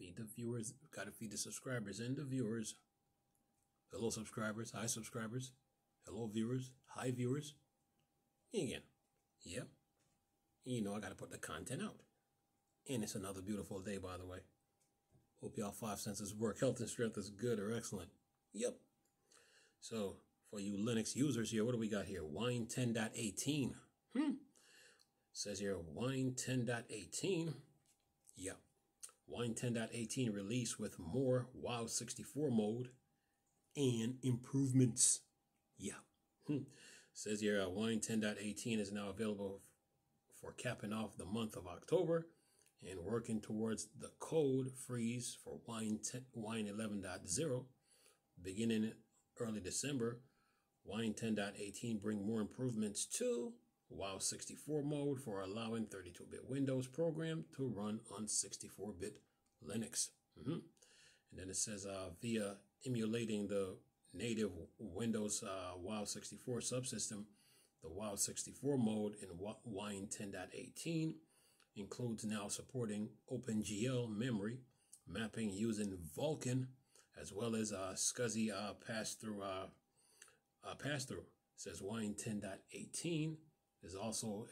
Feed the viewers. Got to feed the subscribers and the viewers. Hello, subscribers. Hi, subscribers. Hello, viewers. Hi, viewers. Me again. Yep. You know I got to put the content out. And it's another beautiful day, by the way. Hope y'all 5 senses work. Health and strength is good or excellent. Yep. So, for you Linux users here, what do we got here? Wine 10.18. Says here, Wine 10.18. Yep. Wine 10.18 release with more WoW 64 mode and improvements. Yeah. Says here, Wine 10.18 is now available for capping off the month of October and working towards the code freeze for Wine 11.0 beginning early December. Wine 10.18 bring more improvements to WoW 64 mode for allowing 32-bit Windows program to run on 64-bit Linux. And then it says via emulating the native Windows WoW 64 subsystem, the WoW 64 mode in Wine 10.18 includes now supporting OpenGL memory mapping using Vulkan, as well as SCSI pass-through. Says Wine 10.18 is also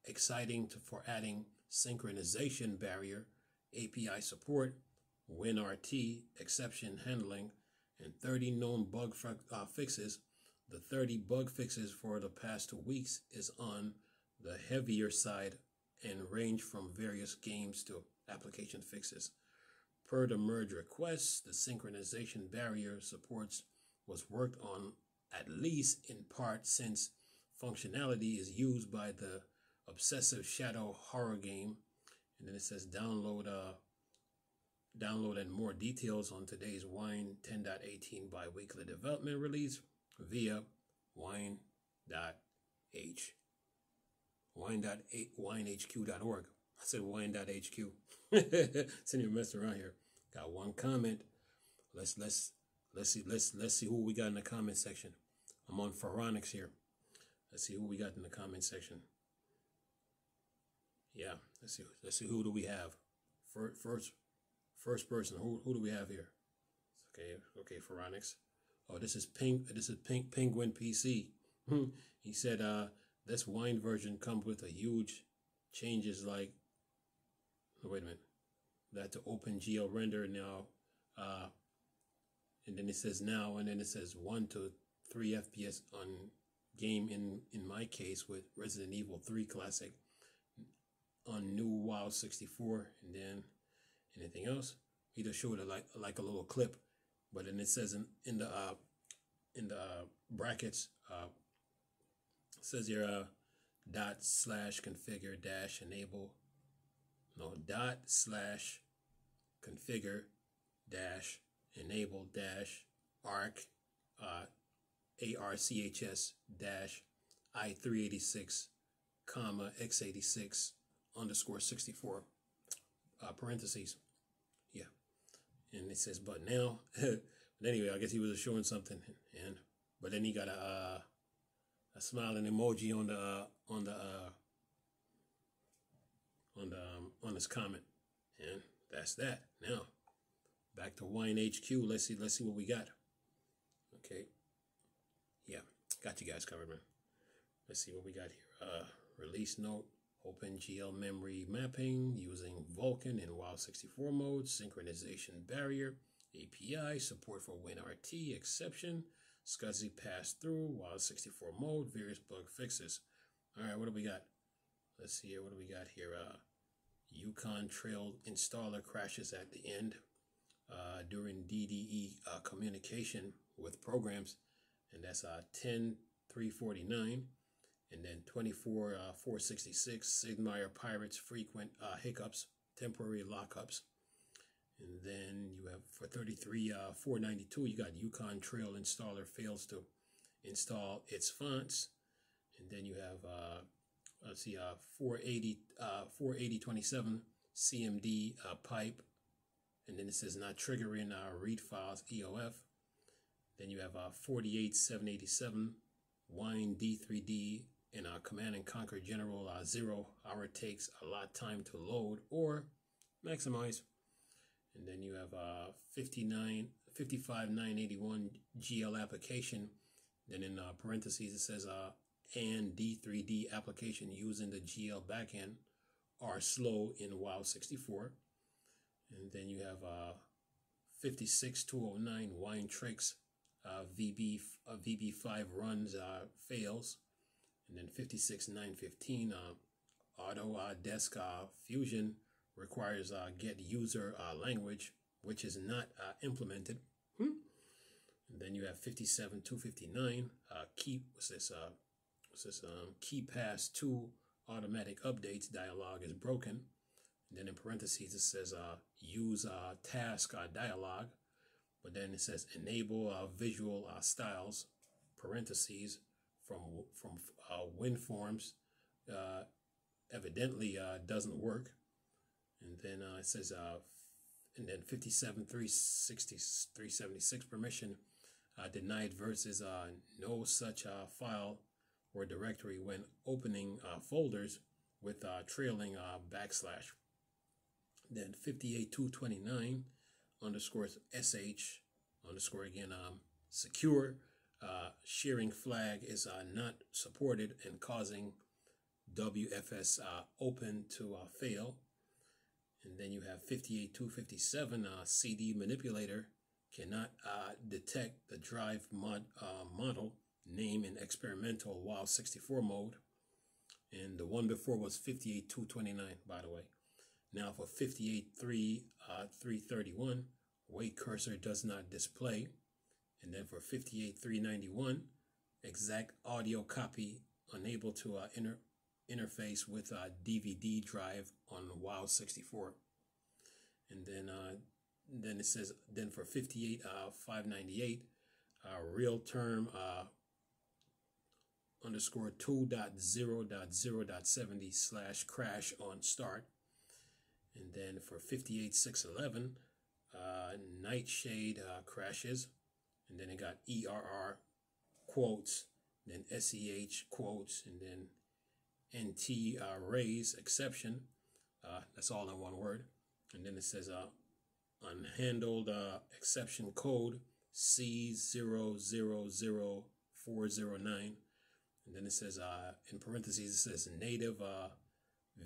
exciting for adding synchronization barrier, API support, WinRT exception handling, and 30 known bug fixes. The 30 bug fixes for the past 2 weeks is on the heavier side and range from various games to application fixes. Per the merge requests, the synchronization barrier supports was worked on at least in part since functionality is used by the Obsessive Shadow horror game. And then it says download and more details on today's Wine 10.18 bi-weekly development release via winehq.org. I said wine.hq. Sitting here messing around here. Got one comment. Let's see who we got in the comment section. I'm on Phoronix here. Let's see who we got in the comment section. Yeah, let's see who do we have. First person. Who do we have here? Okay, Phoronix. Oh, this is Penguin PC. He said this wine version comes with a huge changes like wait a minute. That to OpenGL render now. And then it says now, and then it says 1 to 3 FPS on game in my case with Resident Evil 3 Classic on new WoW 64, and then anything else. He just showed it like a little clip, but then it says in the brackets says here ./configure -enable ./configure -enable -arc ARCHS -I386 x86 _64 parentheses. Yeah, and it says but now. But anyway, I guess he was showing something, but then he got a smiling emoji on his comment, and that's that. Now back to Wine HQ. Let's see what we got. Okay, yeah, got you guys covered, man. Let's see what we got here. Release note: OpenGL memory mapping using Vulkan in WoW 64 mode, synchronization barrier, API support for WinRT exception, SCSI pass through WoW 64 mode, various bug fixes. All right, what do we got? Let's see here. What do we got here? Yukon Trail installer crashes at the end during DDE communication with programs, and that's 10.349, and then 24.466 Sigmire Pirates frequent hiccups, temporary lockups, and then you have for 33.492 you got Yukon Trail installer fails to install its fonts, and then you have let's see 480.27 CMD pipe, and then it says not triggering read files EOF. Then you have 48.787 Wine D3D and Command and Conquer General 0 hour takes a lot time to load or maximize. And then you have 55981 GL application. Then in parentheses it says and D3D application using the GL backend are slow in WoW 64. And then you have 56209 Wine Tricks VB5 runs fails. And then 56915 Autodesk Fusion requires get user language, which is not implemented. And then you have 57259 KeePass 2 automatic updates dialog is broken. And then in parentheses it says use task dialog, but then it says enable visual styles parentheses from WinForms evidently doesn't work. And then it says and then 57376 permission denied versus no such file or directory when opening folders with trailing backslash. Then 58229 underscores sh underscore again secure sharing flag is not supported and causing WFS open to fail. And then you have 58257 CD manipulator cannot detect the drive model name in experimental WoW 64 mode. And the one before was 58229, by the way. Now for 58331, wait cursor does not display. And then for 58391, exact audio copy unable to interface with DVD drive on WoW 64. And then it says then for 58598 real term underscore 2.0.0.70 / crash on start. And then for 58611 Nightshade crashes. And then it got ERR quotes, then SEH quotes, and then NT raise exception. That's all in one word. And then it says unhandled exception code C000409. And then it says in parentheses it says native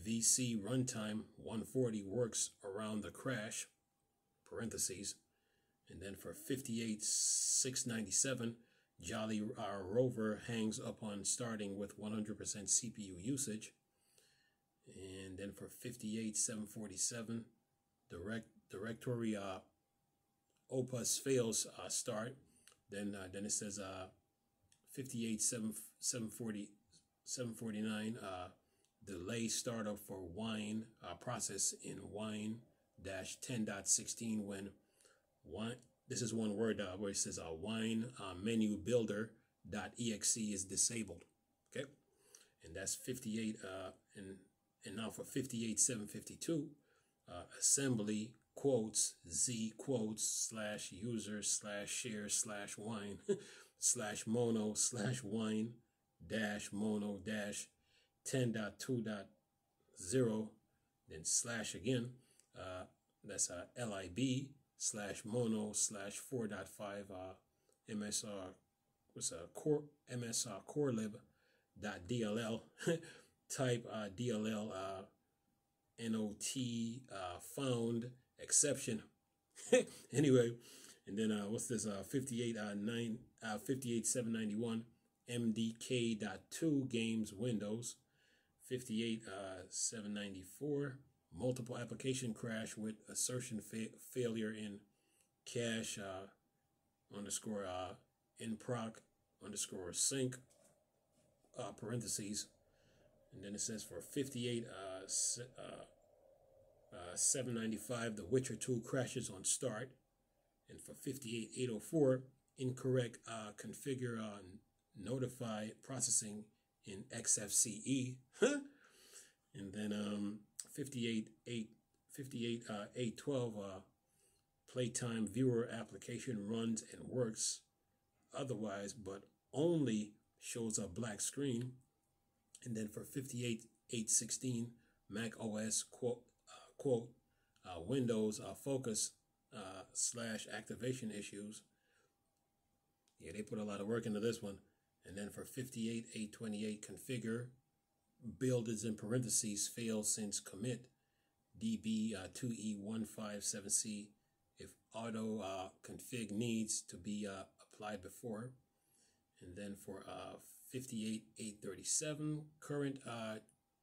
VC runtime 140 works around the crash parentheses. And then for 58697 Jolly Rover hangs upon starting with 100% CPU usage. And then for 58747 directory opus fails start. Then it says 58749 delay startup for wine process in wine-10.16 when wine. This is one word where it says wine menu builder.exe is disabled. Okay, and that's 58. And now for 58752, assembly quotes z quotes / user / share / wine / mono / wine - mono - 10.2.0 then / again. That's lib / mono / 4.5 msr core corelib.dll type DLL not found exception. Anyway, and then what's this 58791 mdk.2 games windows 58794 multiple application crash with assertion failure in cache underscore inproc underscore sync parentheses. And then it says for 795 The Witcher 2 crashes on start. And for 58804 incorrect configure notify processing in XFCE. And then 58812 playtime viewer application runs and works otherwise but only shows a black screen. And then for 58816 Mac OS quote Windows focus slash activation issues. Yeah, they put a lot of work into this one. And then for 58.828, configure build is in parentheses failed since commit DB2E157C if auto config needs to be applied before. And then for 58.837, current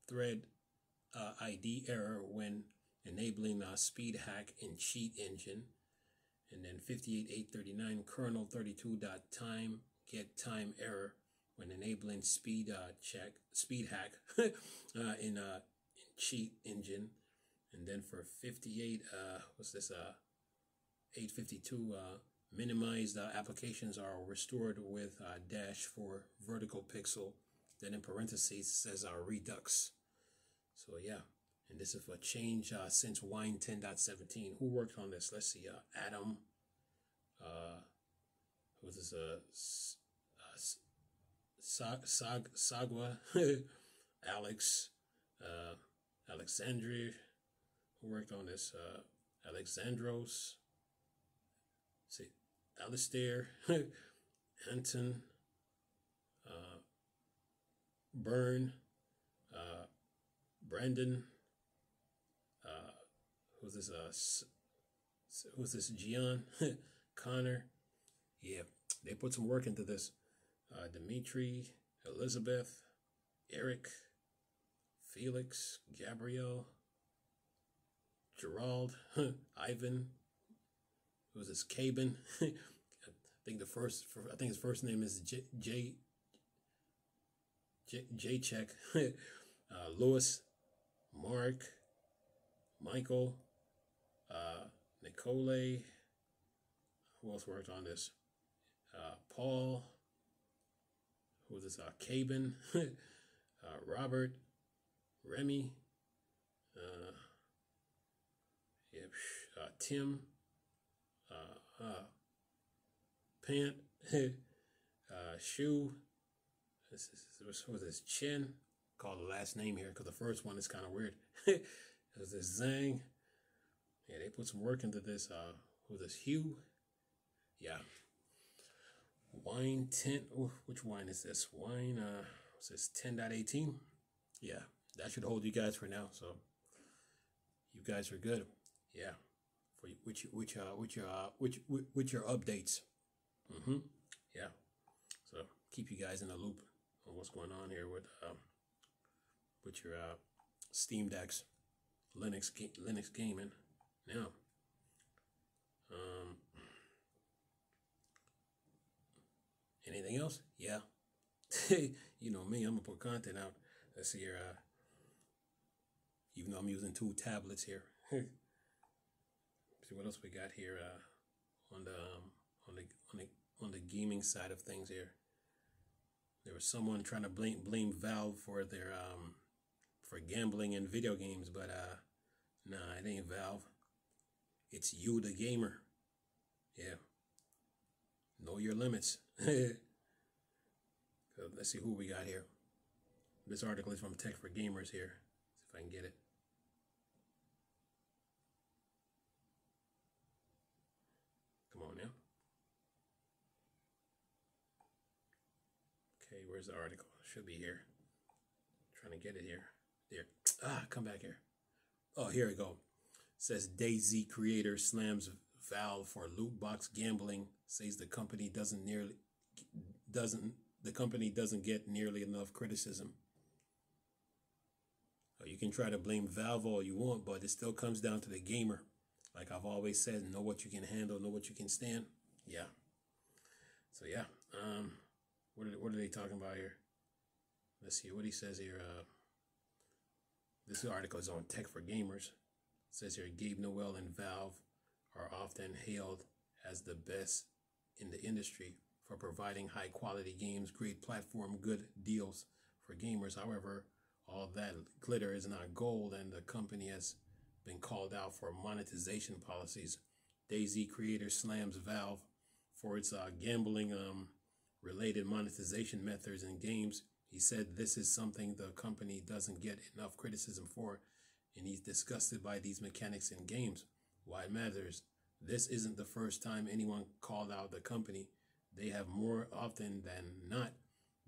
thread ID error when enabling speed hack in cheat engine. And then 58.839, kernel 32.time get time error when enabling speed hack in cheat engine. And then for 852, minimized applications are restored with dash for vertical pixel. Then in parentheses says Redux. So yeah, and this is for change since Wine 10.17. Who worked on this? Let's see. Adam. Who was this? Sagwa. Alex. Alexandria. Who worked on this? Alexandros. See, Alistair. Anton. Byrne. Brandon. Who's this? Gian. Connor. Yeah, they put some work into this. Dimitri, Elizabeth, Eric, Felix, Gabrielle, Gerald, Ivan. Who's this? Cabin. I think his first name is Check. Lewis, Mark, Michael, Nicole. Who else worked on this? Paul. Who was this? Cabin. Robert. Remy. Tim. Pant. Shu. Who was this? Chen. Call the last name here because the first one is kind of weird. There's this Zhang. Yeah, they put some work into this. Who's this? Hugh. Yeah. Wine 10. Oh, which wine is this? Wine, what's this? 10.18. Yeah, that should hold you guys for now. So you guys are good. Yeah. For which your updates. Yeah. So keep you guys in the loop on what's going on here with your Steam Decks, Linux gaming. Now, anything else? Yeah. You know me, I'm gonna put content out. Let's see here. Even though I'm using 2 tablets here. See what else we got here on the gaming side of things here. There was someone trying to blame Valve for their for gambling in video games, but nah, it ain't Valve. It's you, the gamer. Yeah. Know your limits. So let's see who we got here. This article is from Tech for Gamers here. See if I can get it. Come on now. Okay, where's the article? Should be here. Trying to get it here. There. Come back here. Oh, here we go. It says DayZ creator slams Valve for loot box gambling. Says the company doesn't get nearly enough criticism. You can try to blame Valve all you want, but it still comes down to the gamer. Like I've always said, know what you can handle, know what you can stand. Yeah. So yeah. What are they talking about here? Let's see what he says here. This article is on Tech for Gamers. It says here Gabe Newell and Valve are often hailed as the best in the industry for providing high quality games, great platform, good deals for gamers. However, all that glitter is not gold, and the company has been called out for monetization policies. DayZ creator slams Valve for its gambling related monetization methods in games. He said this is something the company doesn't get enough criticism for. and he's disgusted by these mechanics in games. Why it matters. This isn't the first time anyone called out the company. They have more often than not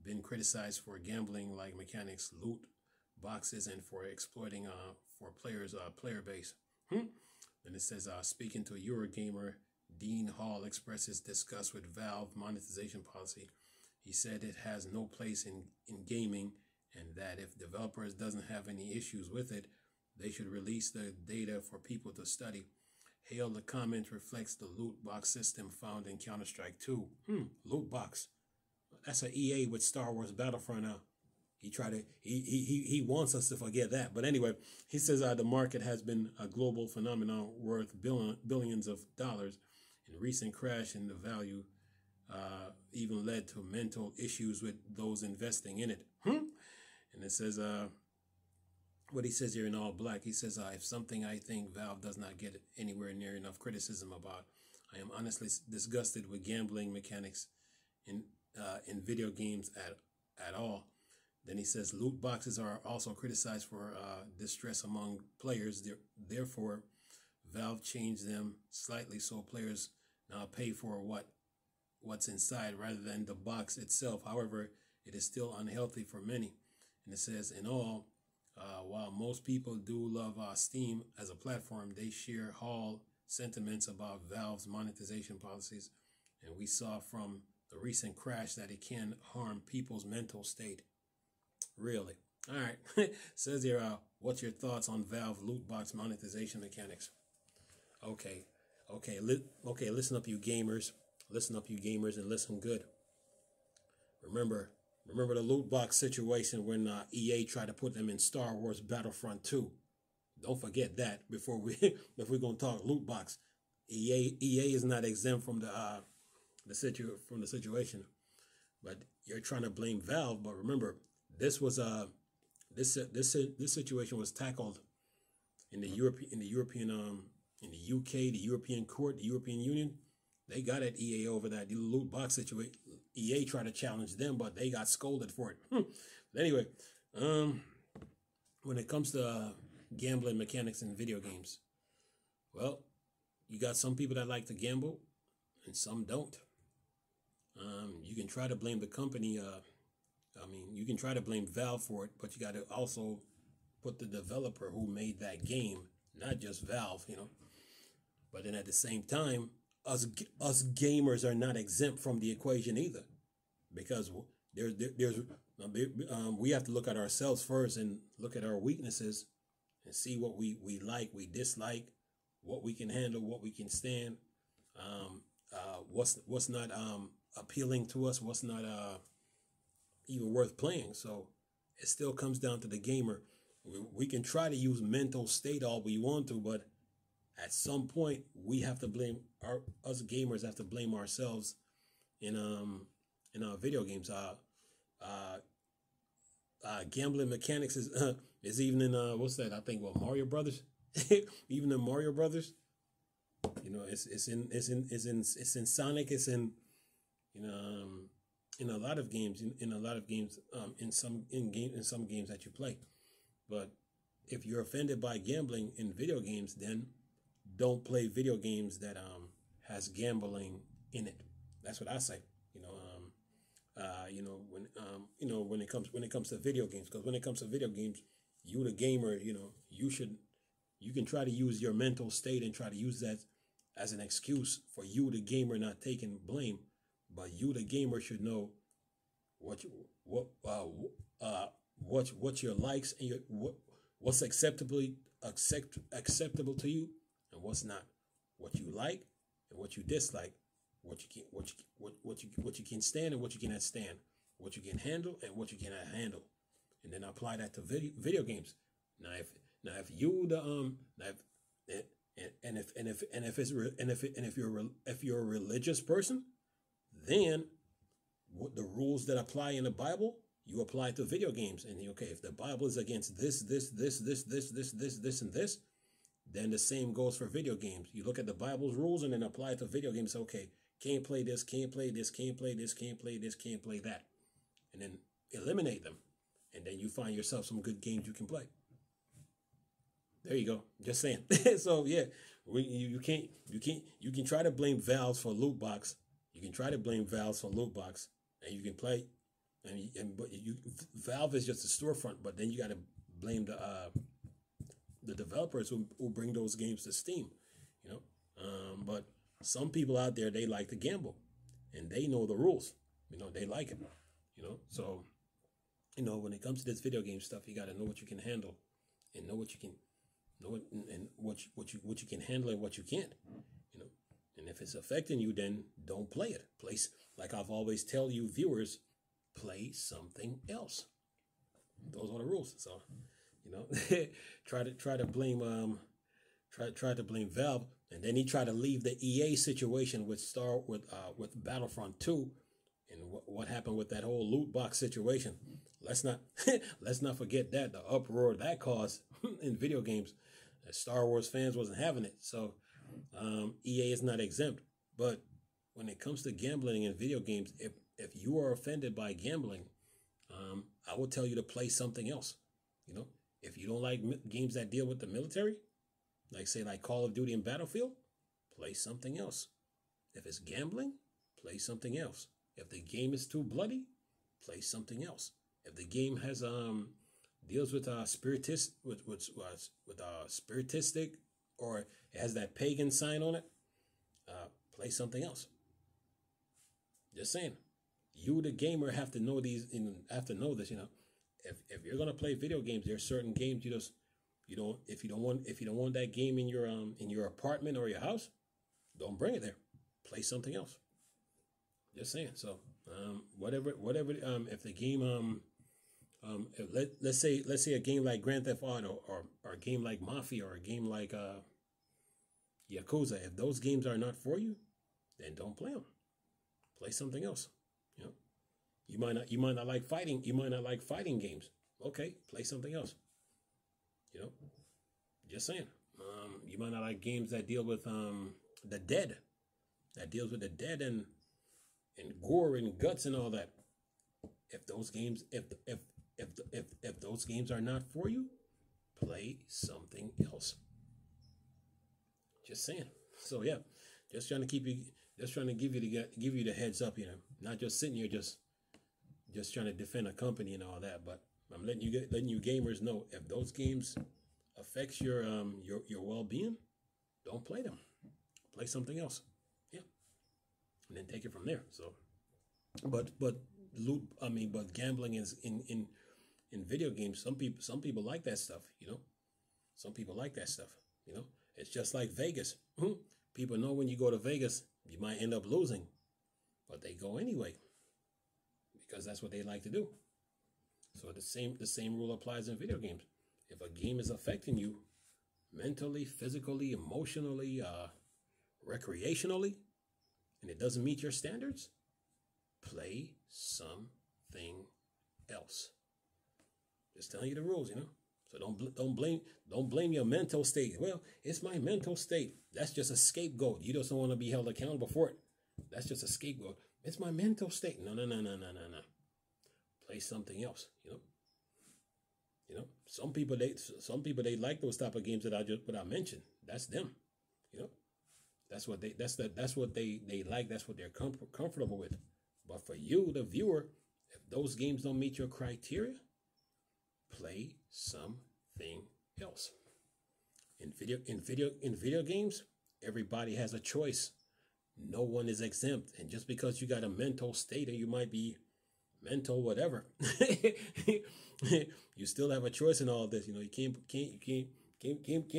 been criticized for gambling like mechanics, loot boxes, and for exploiting for players player base. And it says, speaking to Eurogamer, Dean Hall expresses disgust with Valve monetization policy. He said it has no place in gaming, and that if developers doesn't have any issues with it, they should release the data for people to study. Hale, the comment reflects the loot box system found in Counter-Strike 2. Loot box. That's an EA with Star Wars Battlefront now. He wants us to forget that. But anyway, he says the market has been a global phenomenon worth billions of dollars. In recent crash in the value even led to mental issues with those investing in it. And it says, what he says here in all black, he says, if something I think Valve does not get anywhere near enough criticism about, I am honestly disgusted with gambling mechanics in video games at all. Then he says, loot boxes are also criticized for distress among players. Therefore, Valve changed them slightly so players now pay for what's inside rather than the box itself. However, it is still unhealthy for many. And it says, in all, while most people do love Steam as a platform, they share Hall sentiments about Valve's monetization policies. And we saw from the recent crash that it can harm people's mental state. Really? All right. Says here, what's your thoughts on Valve loot box monetization mechanics? Okay. Listen up, you gamers. Listen up, you gamers, and listen good. Remember the loot box situation when EA tried to put them in Star Wars Battlefront 2. Don't forget that before we're gonna talk loot box. EA is not exempt from the situation, but you're trying to blame Valve. But remember, this was this situation was tackled in the UK, the European Court, the European Union. They got at EA over that loot box situation. EA tried to challenge them, but they got scolded for it. But anyway, when it comes to gambling mechanics in video games, well, you got some people that like to gamble, and some don't. You can try to blame the company. You can try to blame Valve for it, but you got to also put the developer who made that game, not just Valve, But then at the same time, us gamers are not exempt from the equation either, because we have to look at ourselves first and look at our weaknesses and see what we like, we dislike, what we can handle, what we can stand, what's not appealing to us, what's not even worth playing. So it still comes down to the gamer. We can try to use mental state all we want to, but at some point we have to blame us gamers have to blame ourselves in our video games. Gambling mechanics is even in what's that? I think Mario Brothers. Even in Mario Brothers, it's in Sonic. It's in a lot of games. In some games that you play. But if you're offended by gambling in video games, then don't play video games that has gambling in it. That's what I say. When it comes to video games, because when it comes to video games, you the gamer, you can try to use your mental state and try to use that as an excuse for you the gamer not taking blame, but you the gamer should know what your likes and what's acceptable to you and what's not, what you like and what you dislike, what you can stand and what you cannot stand, what you can handle and what you cannot handle, and then apply that to video games. If you're a religious person, then what the rules that apply in the Bible, you apply to video games. And okay, if the Bible is against this, and this, then the same goes for video games. You look at the Bible's rules and then apply it to video games. Okay, can't play this, can't play this, can't play this, can't play this, can't play that. And then eliminate them. And then you find yourself some good games you can play. There you go. Just saying. So yeah, you can try to blame Valve for loot box. You can try to blame Valve for loot box, and you can play, but Valve is just a storefront. But then you got to blame the developers who bring those games to Steam. You know, but some people out there, they like to gamble, and they know the rules. You know, they like it. You know, so you know, when it comes to this video game stuff, you got to know what you can handle, and know what you can know, and what you can handle and what you can't. You know, and if it's affecting you, then don't play it. Like I've always tell you viewers, play something else. Those are the rules. So, you know, try to blame try to blame Valve, and then he tried to leave the EA situation with Battlefront 2, and what happened with that whole loot box situation. Let's not forget that the uproar that caused in video games. Star Wars fans wasn't having it. So EA is not exempt. But when it comes to gambling in video games, if you are offended by gambling, I will tell you to play something else. You know, if you don't like games that deal with the military, like Call of Duty and Battlefield, play something else. If it's gambling, play something else. If the game is too bloody, play something else. If the game has deals with spiritistic, or it has that pagan sign on it, play something else. Just saying. You, the gamer, have to know these. Have to know this. You know, if you're gonna play video games, there are certain games you don't. If you don't want that game in your apartment or your house, don't bring it there. Play something else. Just saying. So whatever. If the game let's say a game like Grand Theft Auto or a game like Mafia or a game like Yakuza, if those games are not for you, then don't play them. Play something else. You know, you might not like fighting. You might not like fighting games. Okay, play something else. You know, just saying. You might not like games that deal with the dead, that deals with the dead and gore and guts and all that. If those games, if those games are not for you, play something else. Just saying. So yeah, just trying to give you the heads up. You know, not just sitting here just trying to defend a company and all that, but I'm letting you gamers know, if those games affects your well-being, don't play them. Play something else. Yeah, and then take it from there. So, but gambling is in video games. Some people like that stuff. You know, some people like that stuff. You know, it's just like Vegas. People know when you go to Vegas, you might end up losing, but they go anyway because that's what they like to do. So the same rule applies in video games. If a game is affecting you mentally, physically, emotionally, recreationally, and it doesn't meet your standards, play something else. Just telling you the rules, you know. So don't blame your mental state. Well, it's my mental state. That's just a scapegoat. You just don't want to be held accountable for it. That's just a scapegoat. It's my mental state. No. Play something else, you know. You know, some people they like those type of games that I mentioned. That's them, you know. That's what they like. That's what they're comfortable with. But for you, the viewer, if those games don't meet your criteria, play something else. In video games, everybody has a choice. No one is exempt. And just because you got a mental state, or you might be mental whatever, you still have a choice in all this. You know, you can't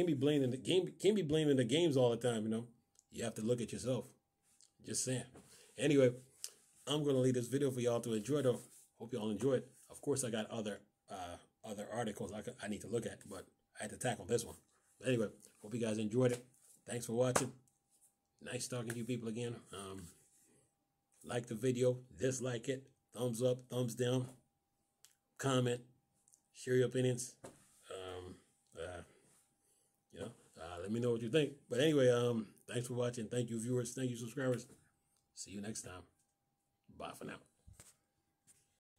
be blaming the game. Can't be blaming the games all the time. You know, you have to look at yourself. Just saying. Anyway, I'm gonna leave this video for y'all to enjoy. Though, hope y'all enjoy it. Of course, I got other articles I need to look at, but I had to tackle this one. But anyway, hope you guys enjoyed it. Thanks for watching. Nice talking to you people again. Like the video, dislike it, thumbs up, thumbs down, comment, share your opinions. Let me know what you think. But anyway, thanks for watching. Thank you, viewers. Thank you, subscribers. See you next time. Bye for now.